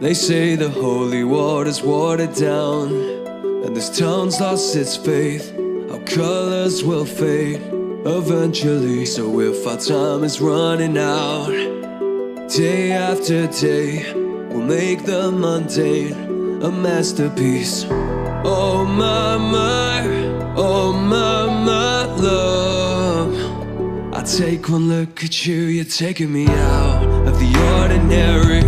They say the holy water's watered down, and this town's lost its faith. Our colors will fade eventually. So if our time is running out, day after day, we'll make the mundane a masterpiece. Oh my, oh my love, I take one look at you, you're taking me out of the ordinary.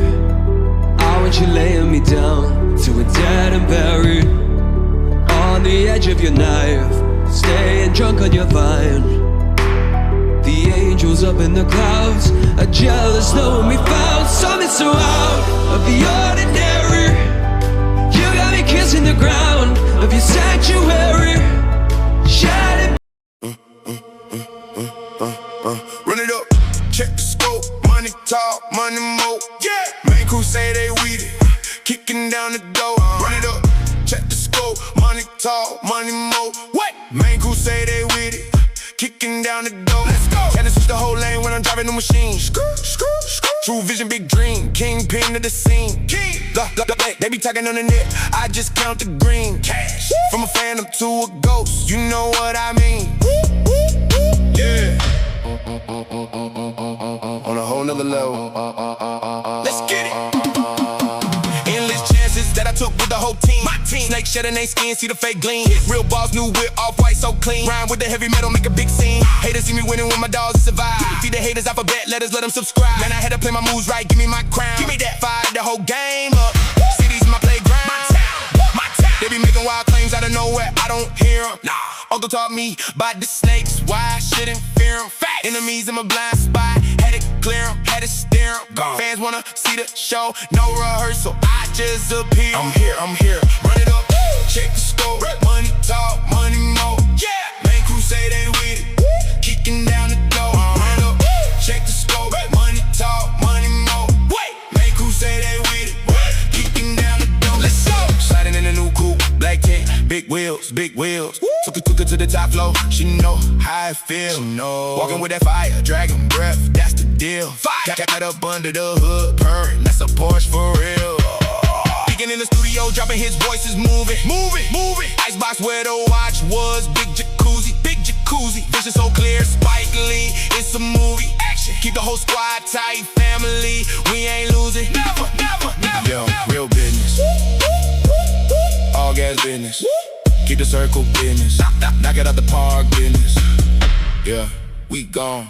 I want you laying me down to a dead and buried, on the edge of your knife, staying drunk on your vine. The angels up in the clouds are jealous knowing we found something so out of the ordinary. You got me kissing the ground of your sanctuary. Shining. Run it up, check the scope, money talk, money mo. Yeah, main crew say they weed it, kicking down the door. Run it up, check the scope, money talk, money mo. What? Main crew say they weed it, kicking down the door. Let's go. Had to switch the whole lane when I'm driving the machine. True vision, big dream, kingpin to the scene. They be talking on the net, I just count the green. Cash. From a phantom to a ghost, you know what I mean. Yeah. On a whole nother level. Let's get it. Endless chances that I took with the whole team. My team. Snake shedding they skin, see the fake gleam. Real balls, new whip, off-white, so clean. Rhyme with the heavy metal, make a big scene. Haters see me winning when my dogs survive. Feed the haters alphabet letters, let them subscribe. Man, I had to play my moves right, give me my crown. Give me that, fire the whole game up. Cities my playground. My town. They be making wild claims out of nowhere, I don't hear them. Nah. Uncle taught me about the snakes, why I shouldn't fear them. Facts. Enemies in my blind spot, had to clear them, had to steer them. Fans wanna see the show, no rehearsal, I just appear. I'm here, run it up, check the scope. Money talk, money mo. Yeah, main crew say they with it, kicking down the door. Run it up, check the scope. Money talk, money mo. Main crew say they with it, kicking down the door. Let's go. Sliding in a new coupe, black tint, big wheels, big wheels. Took her to the top floor, she know how I feel. Walking with that fire, dragon breath, that's the deal. Got up under the hood, purring, that's a Porsche for real. Speaking in the studio, dropping his voice is moving. Icebox where the watch was, big jacuzzi. Vision so clear, Spike Lee, it's a movie. Action, keep the whole squad tight, family, we ain't losing. Never. Yo, real business, all gas business. Keep the circle business, knock it out the park business. Yeah, we gone.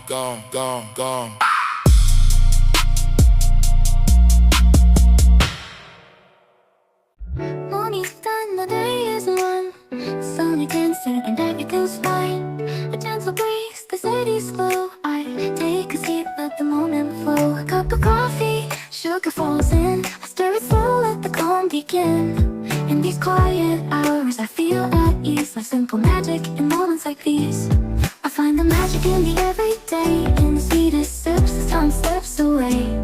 Morning's done, the day is won. Sun against it and everything's fine. A gentle breeze, the city's slow. I take a seat, let the moment flow. A cup of coffee, sugar falls in. I stir it slow, let the calm begin. In these quiet hours I feel at ease, like simple magic in moments like these. I find the magic in the everyday, in the sweetest sips as time slips away.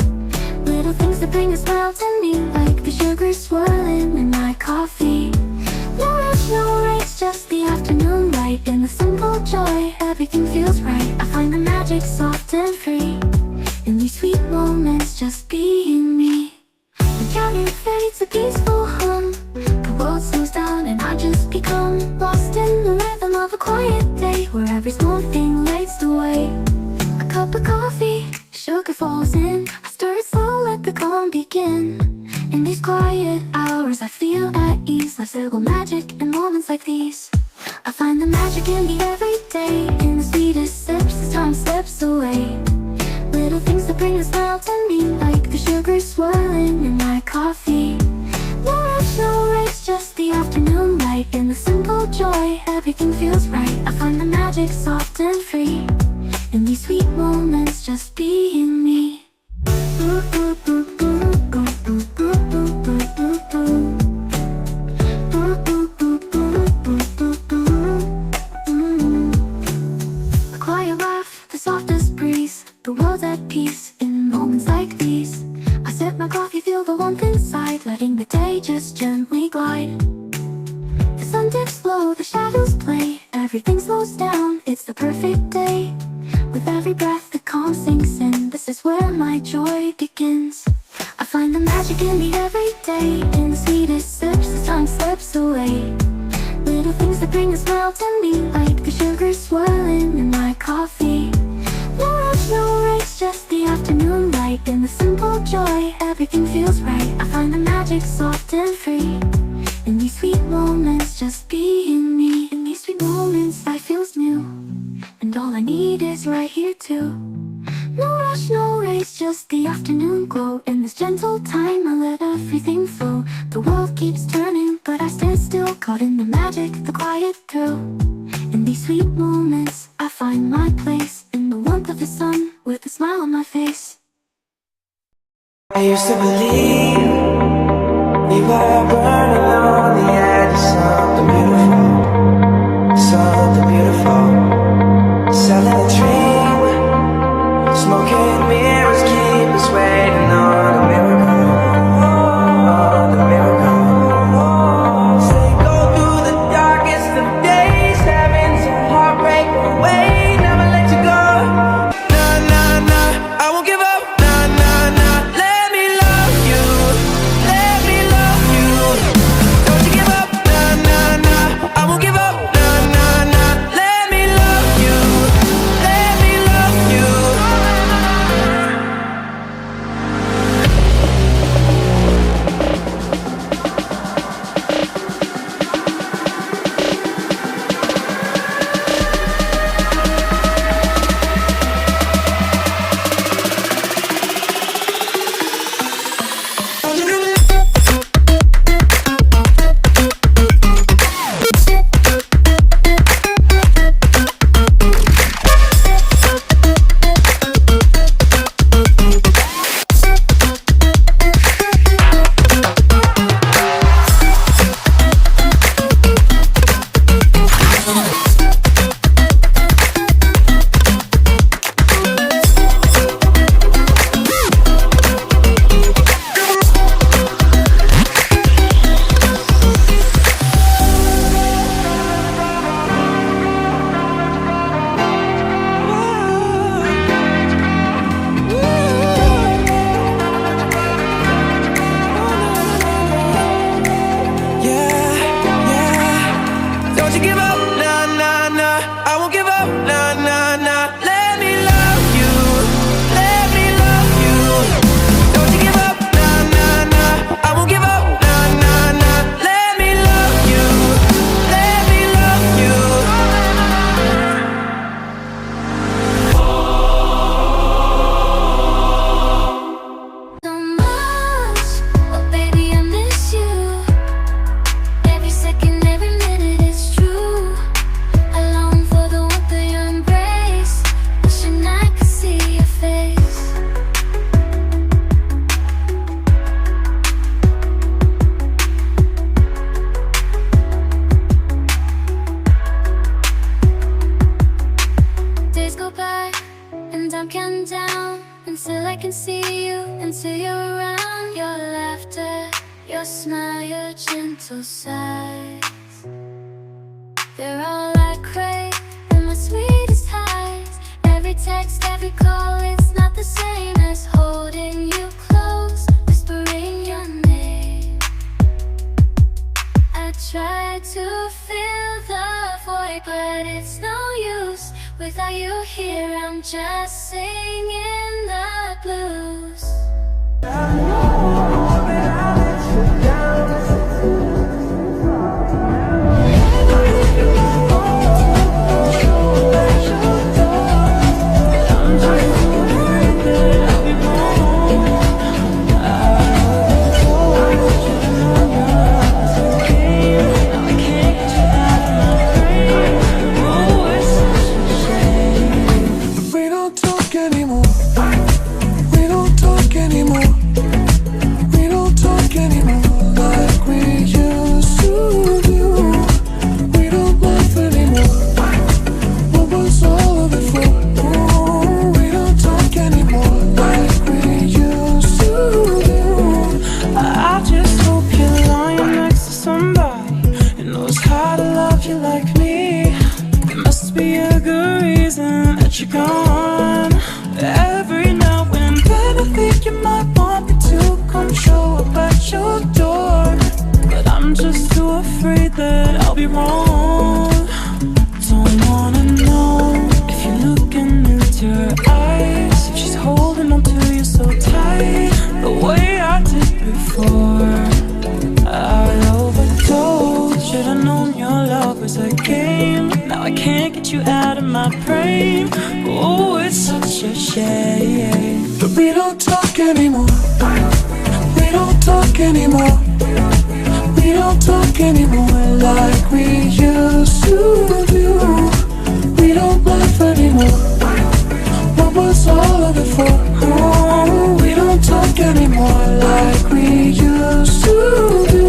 Little things that bring a smile to me, like the sugar swirling in my coffee. No rush, no race, just the afternoon light. In the simple joy, everything feels right. I find the magic soft and free, in these sweet moments, just being me. The counter fades a peaceful hum. The world slows down and I just become lost in the rhythm of a quiet day, where every small thing lights the way. A cup of coffee, sugar falls in. I stir it slow, let the calm begin. In these quiet hours I feel at ease, like simple magic in moments like these. I find the magic in the everyday, in the sweetest sips as time slips away. Little things that bring a smile to me, like the sugar swirling in my coffee. No rush, no race, just the afternoon light. In the simple joy, everything feels right. I find the magic soft and free, in these sweet moments, just being me. A quiet laugh, the softest breeze. The world's at peace in moments like these. I sip my coffee, feel the warmth inside, letting the day just gently glide. The sun dips low, the shadows play, everything slows down, it's the perfect day. With every breath the calm sinks in, this is where my joy begins. I find the magic in me every day. In the sweetest sips as time slips away. Little things that bring a smile to me, like the sugar swirling in my coffee. No rush, no race, just the afternoon light. In the simple joy, everything feels right. I find the magic soft and free. In these sweet moments, just being me. In these sweet moments, life feels new. And all I need is right here too. No rush, no race, just the afternoon glow. In this gentle time, I let everything flow. The world keeps turning, but I stand still, caught in the magic, the quiet thrill. In these sweet moments, I find my place. In the warmth of the sun, with a smile on my face. I used to believe we were burning on the edge of something beautiful, something beautiful. Selling a dream, smoking mirrors keep us waiting on a miracle, on a miracle. Say go through the darkest of days, having some heartbreak away, never let you go. Nah, nah, nah, I won't give up. Nah, nah, nah, let me love you, let me love you. Don't you give up. Nah, nah, nah, I won't give up. Nah, nah, nah, let me love you, let me love you. Until I can see you, until you're around. Your laughter, your smile, your gentle sighs, they're all I crave in my sweetest highs. Every text, every call, it's not the same as holding you close, whispering your name. I try to fill the void, but it's no use. Without you here, I'm just singing the blues. I know that I let you down. You're gone. Every now and then I think you might want me to come frame. Oh, it's such a shame that we don't talk anymore. We don't talk anymore. We don't talk anymore like we used to do. We don't laugh anymore. What was all of it for? Oh, we don't talk anymore like we used to do.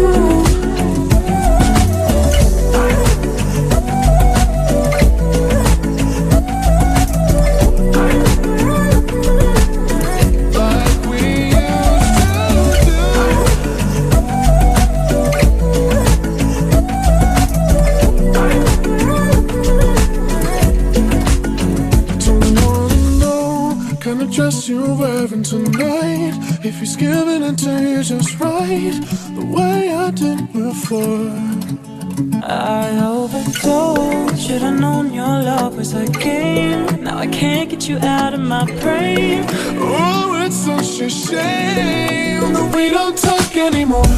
Dress you're wearing tonight, if he's giving it to you just right, the way I did before. I overdosed, should've known your love was a game. Now I can't get you out of my brain. Oh, it's such a shame that we don't talk anymore.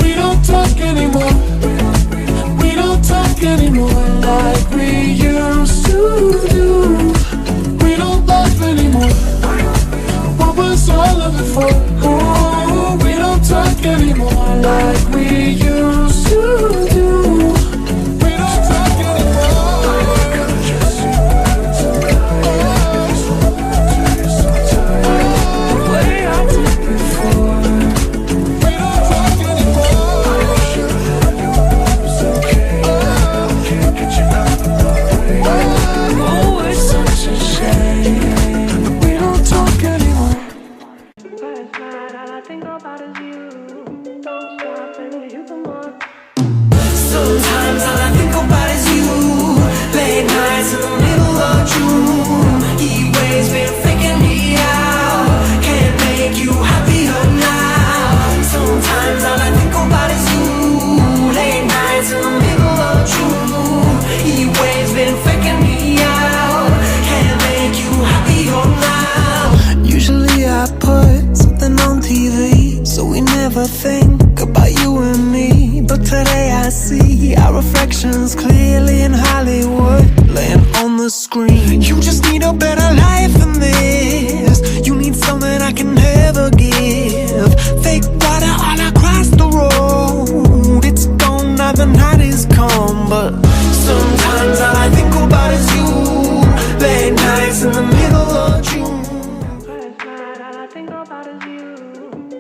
We don't talk anymore. We don't talk anymore like we used to do. We don't laugh anymore. What was all of it for? Oh, we don't talk anymore like we used to do. We don't talk anymore. The way I did before. We don't talk anymore. Can't get you out of my way. Oh, it's such a shame we don't talk anymore. Last night all I think about is you. Don't stop and you come on. Sometimes all I think about is you. Late nights in the middle of June. He waves been faking me out. Can't make you happier now. Sometimes all I think about is you. Late nights in the middle of June. He waves been faking me out. Can't make you happier now. Usually I put something on TV, so we never think about you and me. But today I see our reflections clearly in Hollywood, laying on the screen. You just need a better life than this. You need something I can never give. Fake water all across the road. It's gone now, the night is come. But Sometimes all I think about is you. Late nights in the middle of June. last night all I think about is you.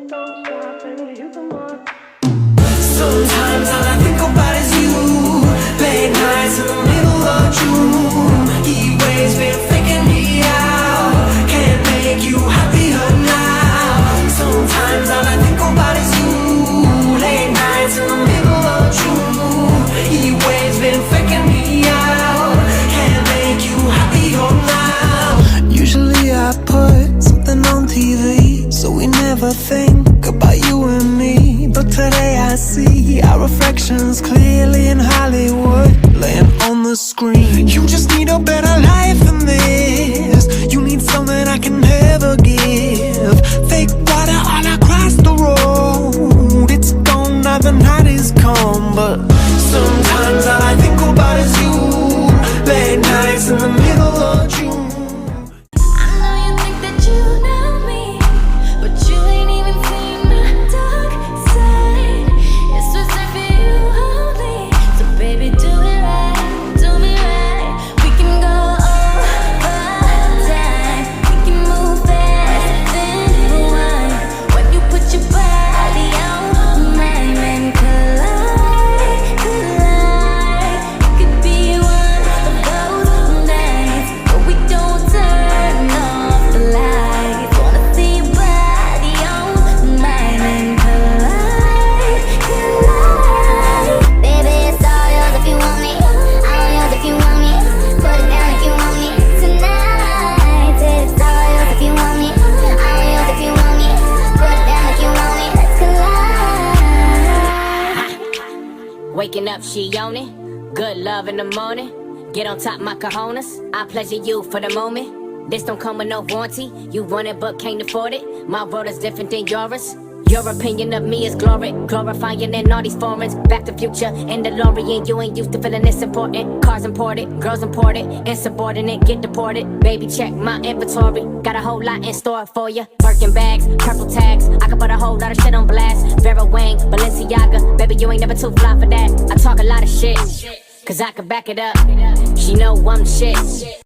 Don't stop and you come on. Sometimes all I think about is you. Late nights in the middle of June. He waves been faking me out. Can't make you happier now. Sometimes all I think about is you. Late nights in the middle of June. He waves been faking me out. Can't make you happier now. Usually I put something on TV, so we never think about you and me. But today I see our reflections clearly in Hollywood, laying on the screen. You just need a better life than this. You need something I can never give. Fake water all across the road. It's gone now, the night is come. But Sometimes all I think about is you. Late nights in the middle of June. I know you think that you know me, but you ain't even seen my dark side. It's reserved for you only, so baby do it right, do me right. We can go all time, we can move fast, then rewind. When you put your body on mine and collide, collide. It could be one of those nights where we don't turn off the lights. Wanna see your body on mine and collide, collide. Baby, it's all yours if you want me, all yours if you want me. Put it down if you want me tonight. It's all yours if you want me, all yours if you want me. Put it down if you want me. Let's collide. Waking up, she on it. Good love in the morning. Get on top, my cojones. I pleasure you for the moment. This don't come with no warranty. You want it but can't afford it. My world is different than yours. Your opinion of me is glory, glorifying in all these forums. Back to future in DeLorean, you ain't used to feeling this important. Cars imported, girls imported, insubordinate, get deported. Baby, check my inventory, got a whole lot in store for you. Birkin bags, purple tags, I can put a whole lot of shit on blast. Vera Wang, Balenciaga, baby, you ain't never too fly for that. I talk a lot of shit, cause I can back it up. She know I'm shit.